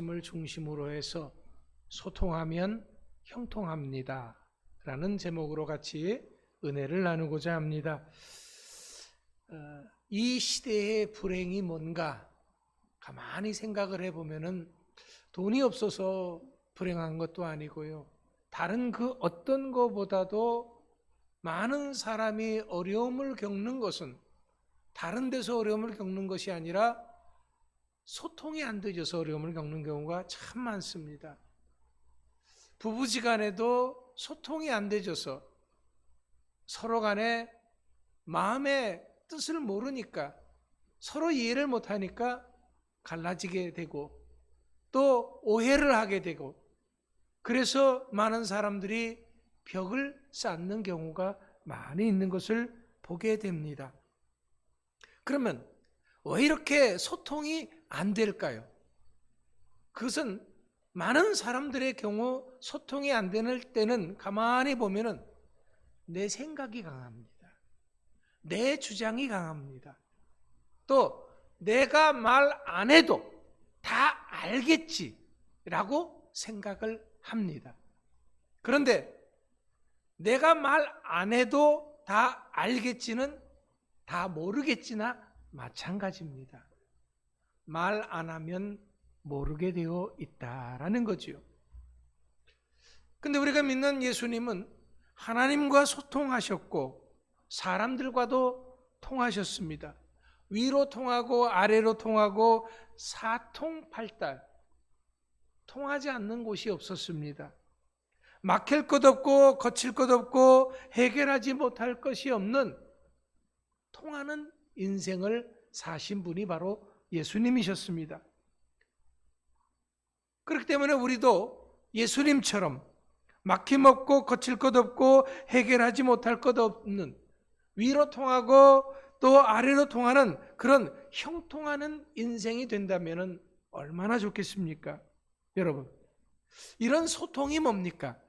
말씀을 중심으로 해서 소통하면 형통합니다 라는 제목으로 같이 은혜를 나누고자 합니다. 이 시대의 불행이 뭔가 가만히 생각을 해보면 돈이 없어서 불행한 것도 아니고요, 다른 그 어떤 것보다도 많은 사람이 어려움을 겪는 것은 다른 데서 어려움을 겪는 것이 아니라 소통이 안 되어서 어려움을 겪는 경우가 참 많습니다. 부부지간에도 소통이 안 되어서 서로 간에 마음의 뜻을 모르니까, 서로 이해를 못하니까 갈라지게 되고 또 오해를 하게 되고, 그래서 많은 사람들이 벽을 쌓는 경우가 많이 있는 것을 보게 됩니다. 그러면 왜 이렇게 소통이 안 될까요? 그것은 많은 사람들의 경우 소통이 안 되는 때는 가만히 보면은 내 생각이 강합니다. 내 주장이 강합니다. 또 내가 말 안 해도 다 알겠지라고 생각을 합니다. 그런데 내가 말 안 해도 다 알겠지는 다 모르겠지나 마찬가지입니다. 말 안 하면 모르게 되어 있다라는 거지요. 근데 우리가 믿는 예수님은 하나님과 소통하셨고 사람들과도 통하셨습니다. 위로 통하고 아래로 통하고 사통팔달 통하지 않는 곳이 없었습니다. 막힐 것 없고 거칠 것 없고 해결하지 못할 것이 없는 통하는 인생을 사신 분이 바로 예수님이셨습니다. 그렇기 때문에 우리도 예수님처럼 막힘 없고 거칠 것 없고 해결하지 못할 것 없는, 위로 통하고 또 아래로 통하는 그런 형통하는 인생이 된다면 얼마나 좋겠습니까? 여러분, 이런 소통이 뭡니까?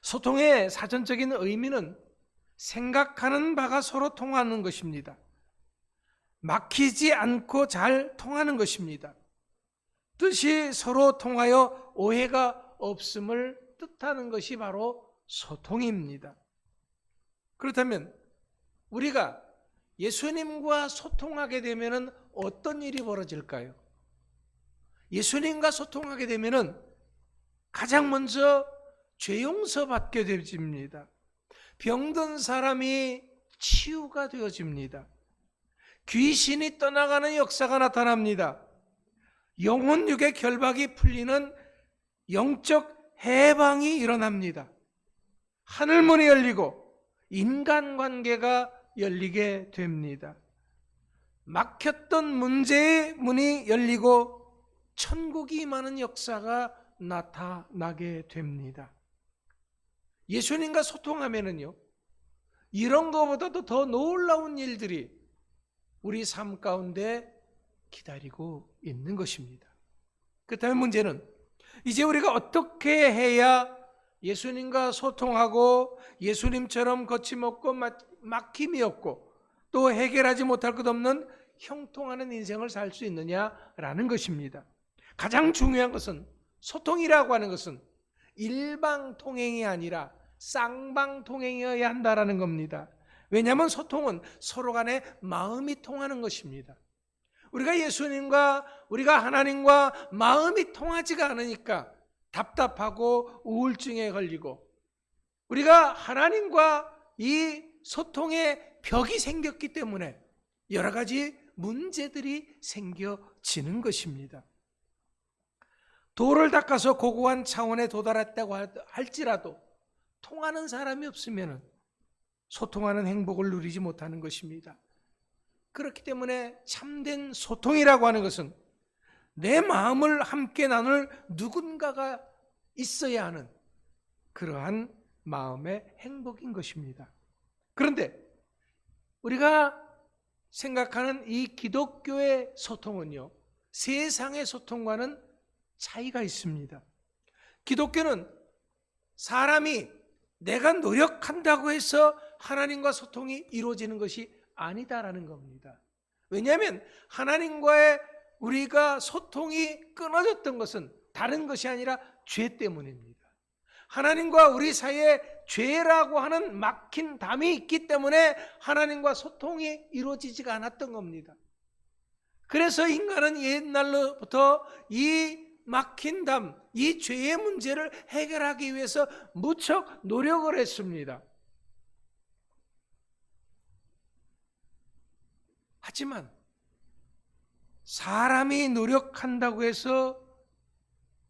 소통의 사전적인 의미는 생각하는 바가 서로 통하는 것입니다. 막히지 않고 잘 통하는 것입니다. 뜻이 서로 통하여 오해가 없음을 뜻하는 것이 바로 소통입니다. 그렇다면 우리가 예수님과 소통하게 되면 어떤 일이 벌어질까요? 예수님과 소통하게 되면 가장 먼저 죄 용서받게 되집니다. 병든 사람이 치유가 되어집니다. 귀신이 떠나가는 역사가 나타납니다. 영혼육의 결박이 풀리는 영적 해방이 일어납니다. 하늘문이 열리고 인간관계가 열리게 됩니다. 막혔던 문제의 문이 열리고 천국이 임하는 역사가 나타나게 됩니다. 예수님과 소통하면은요, 이런 것보다도 더 놀라운 일들이 우리 삶 가운데 기다리고 있는 것입니다. 그렇다면 문제는 이제 우리가 어떻게 해야 예수님과 소통하고 예수님처럼 거침없고 막힘이 없고 또 해결하지 못할 것 없는 형통하는 인생을 살 수 있느냐라는 것입니다. 가장 중요한 것은, 소통이라고 하는 것은 일방통행이 아니라 쌍방통행이어야 한다라는 겁니다. 왜냐하면 소통은 서로 간에 마음이 통하는 것입니다. 우리가 예수님과 우리가 하나님과 마음이 통하지가 않으니까 답답하고 우울증에 걸리고, 우리가 하나님과 이 소통의 벽이 생겼기 때문에 여러 가지 문제들이 생겨지는 것입니다. 돌을 닦아서 고고한 차원에 도달했다고 할지라도 통하는 사람이 없으면 소통하는 행복을 누리지 못하는 것입니다. 그렇기 때문에 참된 소통이라고 하는 것은 내 마음을 함께 나눌 누군가가 있어야 하는 그러한 마음의 행복인 것입니다. 그런데 우리가 생각하는 이 기독교의 소통은요, 세상의 소통과는 차이가 있습니다. 기독교는 사람이 내가 노력한다고 해서 하나님과 소통이 이루어지는 것이 아니다라는 겁니다. 왜냐하면 하나님과의 우리가 소통이 끊어졌던 것은 다른 것이 아니라 죄 때문입니다. 하나님과 우리 사이에 죄라고 하는 막힌 담이 있기 때문에 하나님과 소통이 이루어지지가 않았던 겁니다. 그래서 인간은 옛날로부터 이 막힌 담, 이 죄의 문제를 해결하기 위해서 무척 노력을 했습니다. 하지만 사람이 노력한다고 해서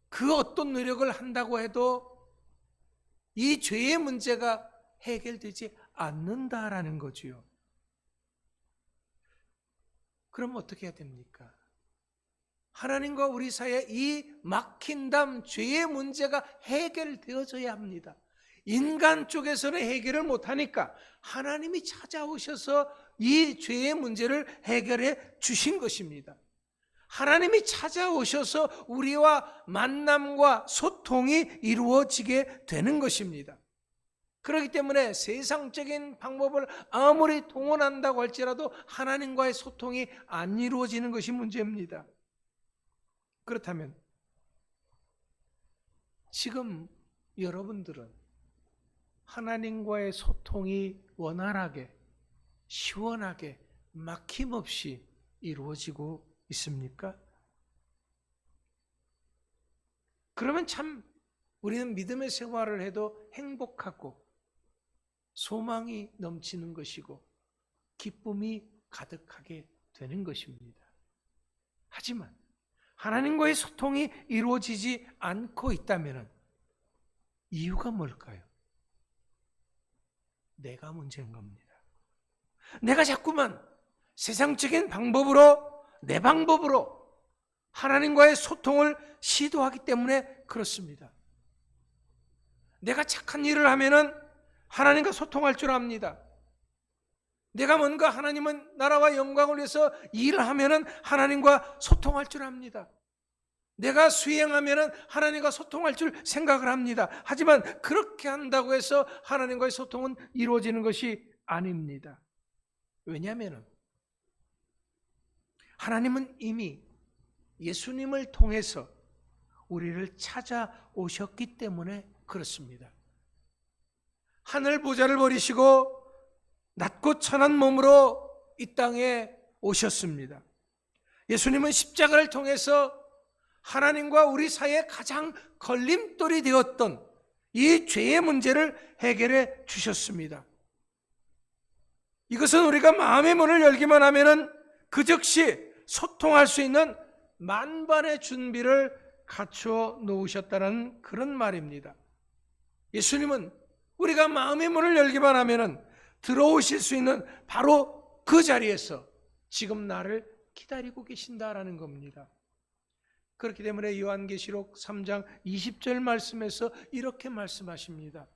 그 어떤 노력을 한다고 해도 이 죄의 문제가 해결되지 않는다라는 거지요. 그럼 어떻게 해야 됩니까? 하나님과 우리 사이에 이 막힌 담, 죄의 문제가 해결되어져야 합니다. 인간 쪽에서는 해결을 못하니까 하나님이 찾아오셔서 이 죄의 문제를 해결해 주신 것입니다. 하나님이 찾아오셔서 우리와 만남과 소통이 이루어지게 되는 것입니다. 그렇기 때문에 세상적인 방법을 아무리 동원한다고 할지라도 하나님과의 소통이 안 이루어지는 것이 문제입니다. 그렇다면 지금 여러분들은 하나님과의 소통이 원활하게, 시원하게, 막힘없이 이루어지고 있습니까? 그러면 참 우리는 믿음의 생활을 해도 행복하고 소망이 넘치는 것이고 기쁨이 가득하게 되는 것입니다. 하지만 하나님과의 소통이 이루어지지 않고 있다면 이유가 뭘까요? 내가 문제인 겁니다. 내가 자꾸만 세상적인 방법으로, 내 방법으로 하나님과의 소통을 시도하기 때문에 그렇습니다. 내가 착한 일을 하면은 하나님과 소통할 줄 압니다. 내가 뭔가 하나님은 나라와 영광을 위해서 일을 하면은 하나님과 소통할 줄 압니다. 내가 수행하면은 하나님과 소통할 줄 생각을 합니다. 하지만 그렇게 한다고 해서 하나님과의 소통은 이루어지는 것이 아닙니다. 왜냐하면 하나님은 이미 예수님을 통해서 우리를 찾아오셨기 때문에 그렇습니다. 하늘 보좌를 버리시고 낮고 천한 몸으로 이 땅에 오셨습니다. 예수님은 십자가를 통해서 하나님과 우리 사이에 가장 걸림돌이 되었던 이 죄의 문제를 해결해 주셨습니다. 이것은 우리가 마음의 문을 열기만 하면은 그 즉시 소통할 수 있는 만반의 준비를 갖추어 놓으셨다는 그런 말입니다. 예수님은 우리가 마음의 문을 열기만 하면은 들어오실 수 있는 바로 그 자리에서 지금 나를 기다리고 계신다라는 겁니다. 그렇기 때문에 요한계시록 3장 20절 말씀에서 이렇게 말씀하십니다.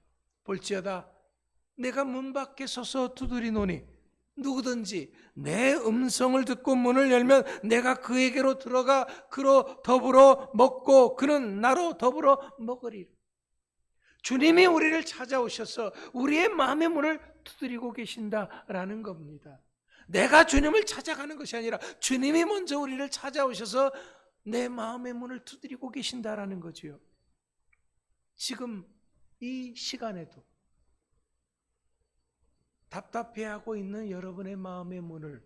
볼지어다 내가 문 밖에 서서 두드리노니 누구든지 내 음성을 듣고 문을 열면 내가 그에게로 들어가 그로 더불어 먹고 그는 나로 더불어 먹으리라. 주님이 우리를 찾아오셔서 우리의 마음의 문을 두드리고 계신다라는 겁니다. 내가 주님을 찾아가는 것이 아니라 주님이 먼저 우리를 찾아오셔서 내 마음의 문을 두드리고 계신다라는 거지요. 지금 이 시간에도 답답해하고 있는 여러분의 마음의 문을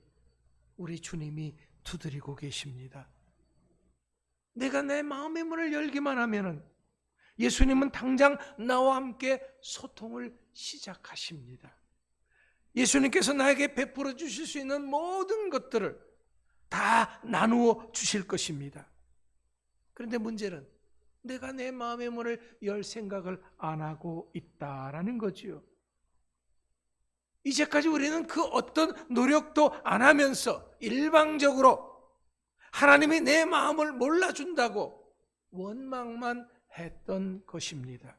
우리 주님이 두드리고 계십니다. 내가 내 마음의 문을 열기만 하면은 예수님은 당장 나와 함께 소통을 시작하십니다. 예수님께서 나에게 베풀어 주실 수 있는 모든 것들을 다 나누어 주실 것입니다. 그런데 문제는 내가 내 마음의 문을 열 생각을 안 하고 있다라는 거지요. 이제까지 우리는 그 어떤 노력도 안 하면서 일방적으로 하나님이 내 마음을 몰라준다고 원망만 했던 것입니다.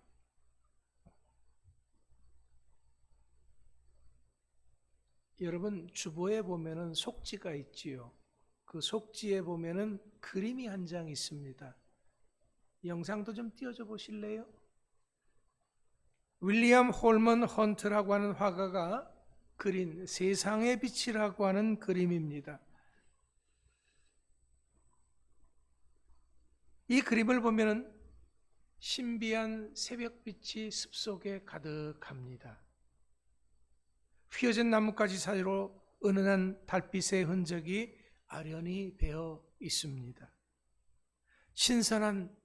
여러분 주보에 보면은 속지가 있지요. 그 속지에 보면은 그림이 한 장 있습니다. 영상도 좀 띄워줘 보실래요? 윌리엄 홀먼 헌트라고 하는 화가가 그린 세상의 빛이라고 하는 그림입니다. 이 그림을 보면은 신비한 새벽빛이 숲속에 가득합니다. 휘어진 나뭇가지 사이로 은은한 달빛의 흔적이 아련히 배어 있습니다. 신선한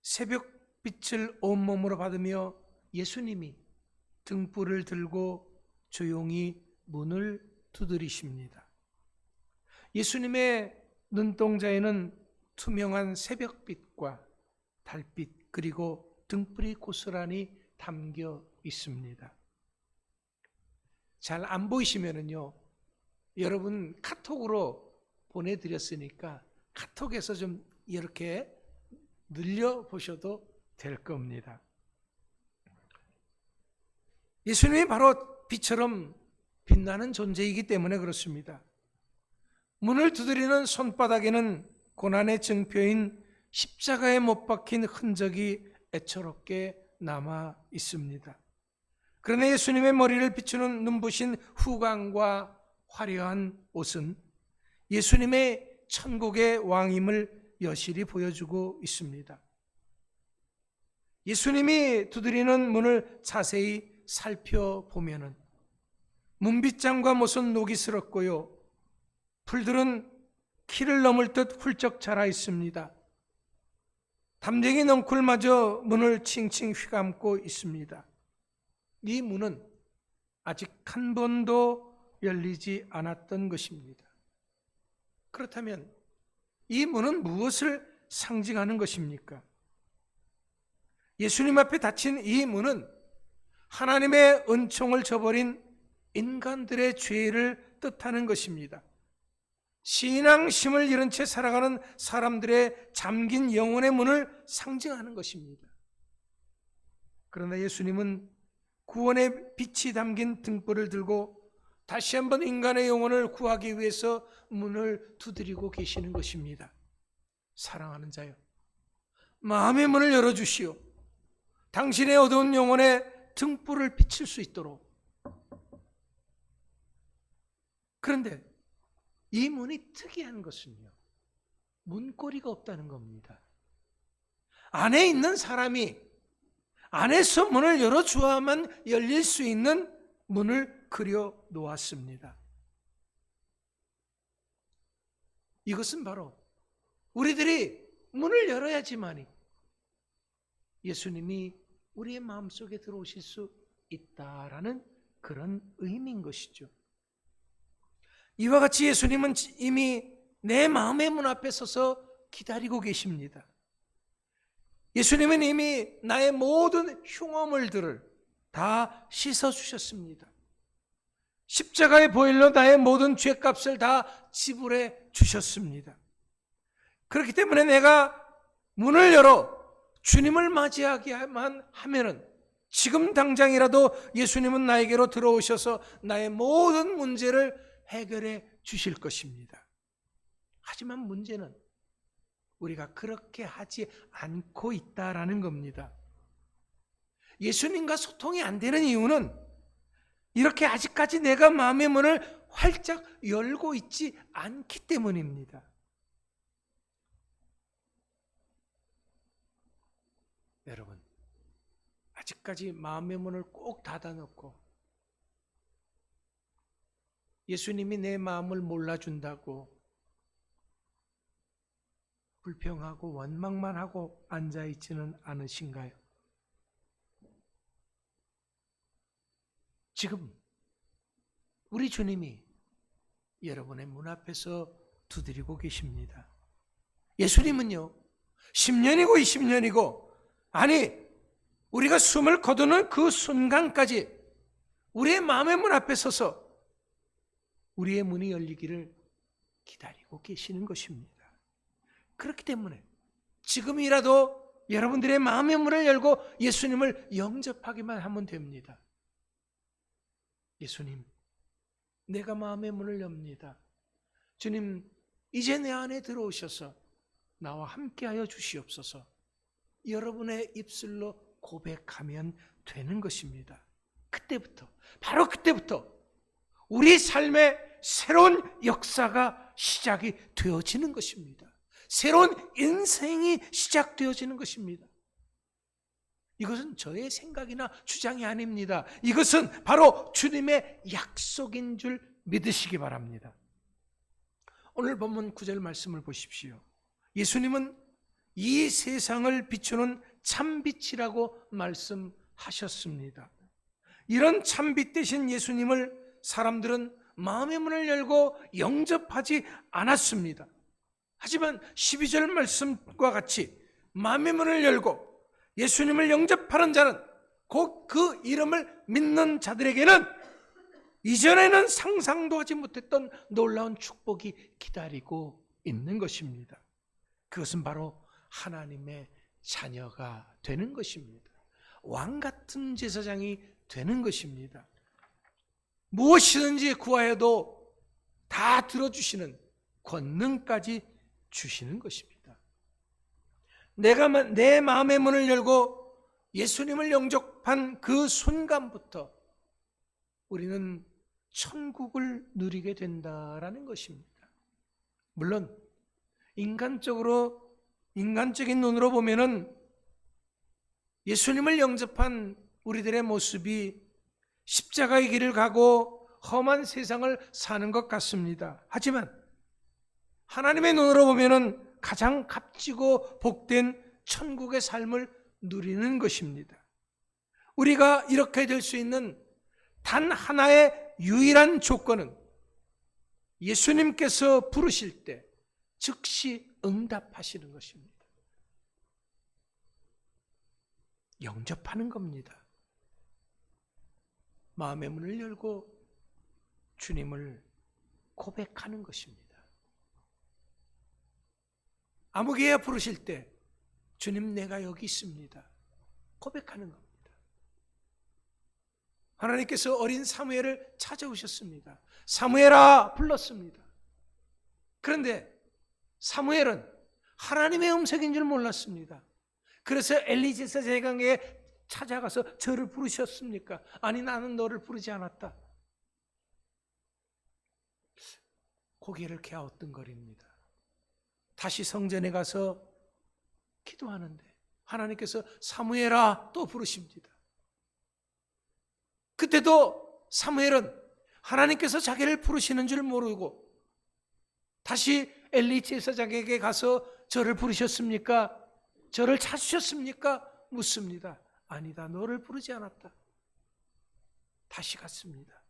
새벽빛을 온몸으로 받으며 예수님이 등불을 들고 조용히 문을 두드리십니다. 예수님의 눈동자에는 투명한 새벽빛과 달빛 그리고 등불이 고스란히 담겨 있습니다. 잘 안 보이시면은요, 여러분 카톡으로 보내드렸으니까 카톡에서 좀 이렇게 늘려보셔도 될 겁니다. 예수님이 바로 빛처럼 빛나는 존재이기 때문에 그렇습니다. 문을 두드리는 손바닥에는 고난의 증표인 십자가에 못 박힌 흔적이 애처롭게 남아 있습니다. 그러나 예수님의 머리를 비추는 눈부신 후광과 화려한 옷은 예수님의 천국의 왕임을 여실히 보여주고 있습니다. 예수님이 두드리는 문을 자세히 살펴보면은 문빗장과 못은 녹이스럽고요, 풀들은 키를 넘을 듯 훌쩍 자라 있습니다. 담쟁이 넝쿨마저 문을 칭칭 휘감고 있습니다. 이 문은 아직 한 번도 열리지 않았던 것입니다. 그렇다면 이 문은 무엇을 상징하는 것입니까? 예수님 앞에 닫힌 이 문은 하나님의 은총을 저버린 인간들의 죄를 뜻하는 것입니다. 신앙심을 잃은 채 살아가는 사람들의 잠긴 영혼의 문을 상징하는 것입니다. 그러나 예수님은 구원의 빛이 담긴 등불을 들고 다시 한번 인간의 영혼을 구하기 위해서 문을 두드리고 계시는 것입니다. 사랑하는 자여, 마음의 문을 열어주시오. 당신의 어두운 영혼에 등불을 비칠 수 있도록. 그런데 이 문이 특이한 것은요, 문고리가 없다는 겁니다. 안에 있는 사람이 안에서 문을 열어주어야만 열릴 수 있는 문을 그려 놓았습니다. 이것은 바로 우리들이 문을 열어야지만이 예수님이 우리의 마음속에 들어오실 수 있다라는 그런 의미인 것이죠. 이와 같이 예수님은 이미 내 마음의 문 앞에 서서 기다리고 계십니다. 예수님은 이미 나의 모든 흉어물들을 다 씻어주셨습니다. 십자가의 보혈로 나의 모든 죄값을 다 지불해 주셨습니다. 그렇기 때문에 내가 문을 열어 주님을 맞이하기만 하면은 지금 당장이라도 예수님은 나에게로 들어오셔서 나의 모든 문제를 해결해 주실 것입니다. 하지만 문제는 우리가 그렇게 하지 않고 있다라는 겁니다. 예수님과 소통이 안 되는 이유는 이렇게 아직까지 내가 마음의 문을 활짝 열고 있지 않기 때문입니다. 여러분, 아직까지 마음의 문을 꼭 닫아놓고 예수님이 내 마음을 몰라준다고 불평하고 원망만 하고 앉아있지는 않으신가요? 지금 우리 주님이 여러분의 문 앞에서 두드리고 계십니다. 예수님은요, 10년이고 20년이고, 아니 우리가 숨을 거두는 그 순간까지 우리의 마음의 문 앞에 서서 우리의 문이 열리기를 기다리고 계시는 것입니다. 그렇기 때문에 지금이라도 여러분들의 마음의 문을 열고 예수님을 영접하기만 하면 됩니다. 예수님, 내가 마음의 문을 엽니다. 주님, 이제 내 안에 들어오셔서 나와 함께하여 주시옵소서. 여러분의 입술로 고백하면 되는 것입니다. 그때부터, 바로 그때부터 우리 삶의 새로운 역사가 시작이 되어지는 것입니다. 새로운 인생이 시작되어지는 것입니다. 이것은 저의 생각이나 주장이 아닙니다. 이것은 바로 주님의 약속인 줄 믿으시기 바랍니다. 오늘 본문 9절 말씀을 보십시오. 예수님은 이 세상을 비추는 참빛이라고 말씀하셨습니다. 이런 참빛 되신 예수님을 사람들은 마음의 문을 열고 영접하지 않았습니다. 하지만 12절 말씀과 같이 마음의 문을 열고 예수님을 영접하는 자는, 곧 그 이름을 믿는 자들에게는 이전에는 상상도 하지 못했던 놀라운 축복이 기다리고 있는 것입니다. 그것은 바로 하나님의 자녀가 되는 것입니다. 왕 같은 제사장이 되는 것입니다. 무엇이든지 구하여도 다 들어주시는 권능까지 주시는 것입니다. 내 마음의 문을 열고 예수님을 영접한 그 순간부터 우리는 천국을 누리게 된다라는 것입니다. 물론 인간적인 눈으로 보면은 예수님을 영접한 우리들의 모습이 십자가의 길을 가고 험한 세상을 사는 것 같습니다. 하지만 하나님의 눈으로 보면은 가장 값지고 복된 천국의 삶을 누리는 것입니다. 우리가 이렇게 될 수 있는 단 하나의 유일한 조건은 예수님께서 부르실 때 즉시 응답하시는 것입니다. 영접하는 겁니다. 마음의 문을 열고 주님을 고백하는 것입니다. 아무개야 부르실 때 주님, 내가 여기 있습니다, 고백하는 겁니다. 하나님께서 어린 사무엘을 찾아오셨습니다. 사무엘아 불렀습니다. 그런데 사무엘은 하나님의 음성인 줄 몰랐습니다. 그래서 엘리 제사장에게 찾아가서 저를 부르셨습니까? 아니, 나는 너를 부르지 않았다. 고개를 갸우뚱거립니다. 다시 성전에 가서 기도하는데 하나님께서 사무엘아 또 부르십니다. 그때도 사무엘은 하나님께서 자기를 부르시는 줄 모르고 다시 엘리 제사장에게 가서 저를 부르셨습니까? 저를 찾으셨습니까? 묻습니다. 아니다, 너를 부르지 않았다. 다시 갔습니다.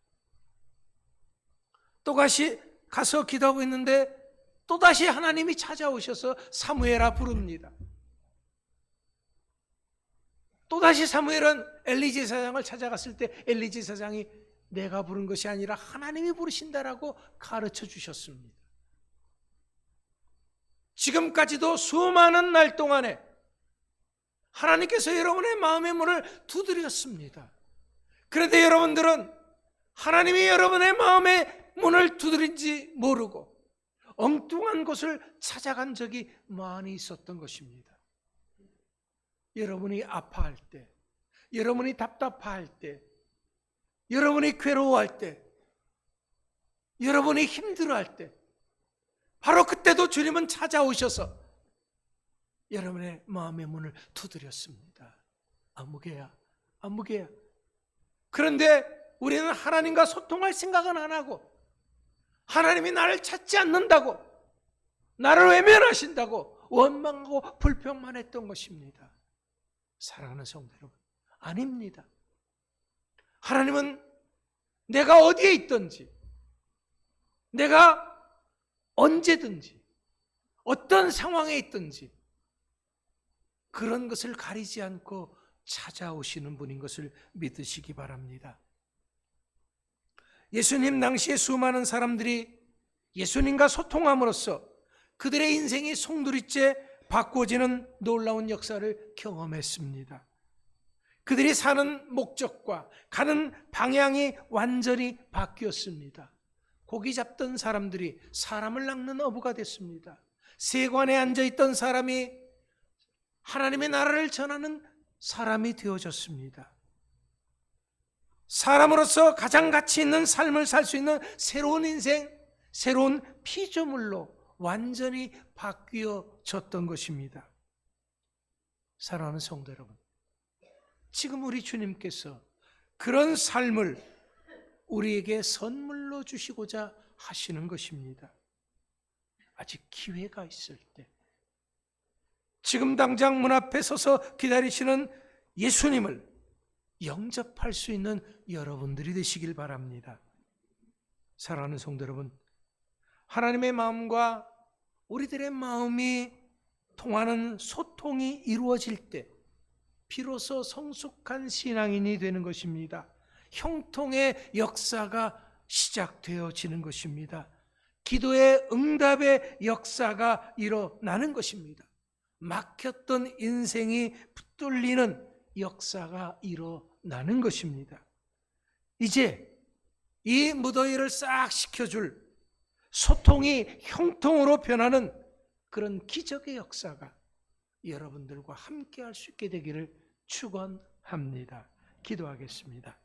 또 다시 가서 기도하고 있는데 또다시 하나님이 찾아오셔서 사무엘아 부릅니다. 또다시 사무엘은 엘리 제사장을 찾아갔을 때 엘리 제사장이 내가 부른 것이 아니라 하나님이 부르신다라고 가르쳐 주셨습니다. 지금까지도 수많은 날 동안에 하나님께서 여러분의 마음의 문을 두드렸습니다. 그런데 여러분들은 하나님이 여러분의 마음의 문을 두드린지 모르고 엉뚱한 곳을 찾아간 적이 많이 있었던 것입니다. 여러분이 아파할 때, 여러분이 답답할 때, 여러분이 괴로워할 때, 여러분이 힘들어할 때, 바로 그때도 주님은 찾아오셔서 여러분의 마음의 문을 두드렸습니다. 아무개야, 아무개야. 그런데 우리는 하나님과 소통할 생각은 안 하고 하나님이 나를 찾지 않는다고, 나를 외면하신다고 원망하고 불평만 했던 것입니다. 사랑하는 성도 여러분, 아닙니다. 하나님은 내가 어디에 있든지, 내가 언제든지, 어떤 상황에 있든지 그런 것을 가리지 않고 찾아오시는 분인 것을 믿으시기 바랍니다. 예수님 당시에 수많은 사람들이 예수님과 소통함으로써 그들의 인생이 송두리째 바꾸어지는 놀라운 역사를 경험했습니다. 그들이 사는 목적과 가는 방향이 완전히 바뀌었습니다. 고기 잡던 사람들이 사람을 낚는 어부가 됐습니다. 세관에 앉아있던 사람이 하나님의 나라를 전하는 사람이 되어졌습니다. 사람으로서 가장 가치 있는 삶을 살 수 있는 새로운 인생, 새로운 피조물로 완전히 바뀌어졌던 것입니다. 사랑하는 성도 여러분, 지금 우리 주님께서 그런 삶을 우리에게 선물로 주시고자 하시는 것입니다. 아직 기회가 있을 때, 지금 당장 문 앞에 서서 기다리시는 예수님을 영접할 수 있는 여러분들이 되시길 바랍니다. 사랑하는 성도 여러분, 하나님의 마음과 우리들의 마음이 통하는 소통이 이루어질 때 비로소 성숙한 신앙인이 되는 것입니다. 형통의 역사가 시작되어지는 것입니다. 기도의 응답의 역사가 일어나는 것입니다. 막혔던 인생이 붙들리는 역사가 일어나는 것입니다. 이제 이 무더위를 싹 식혀줄 소통이 형통으로 변하는 그런 기적의 역사가 여러분들과 함께 할 수 있게 되기를 축원합니다. 기도하겠습니다.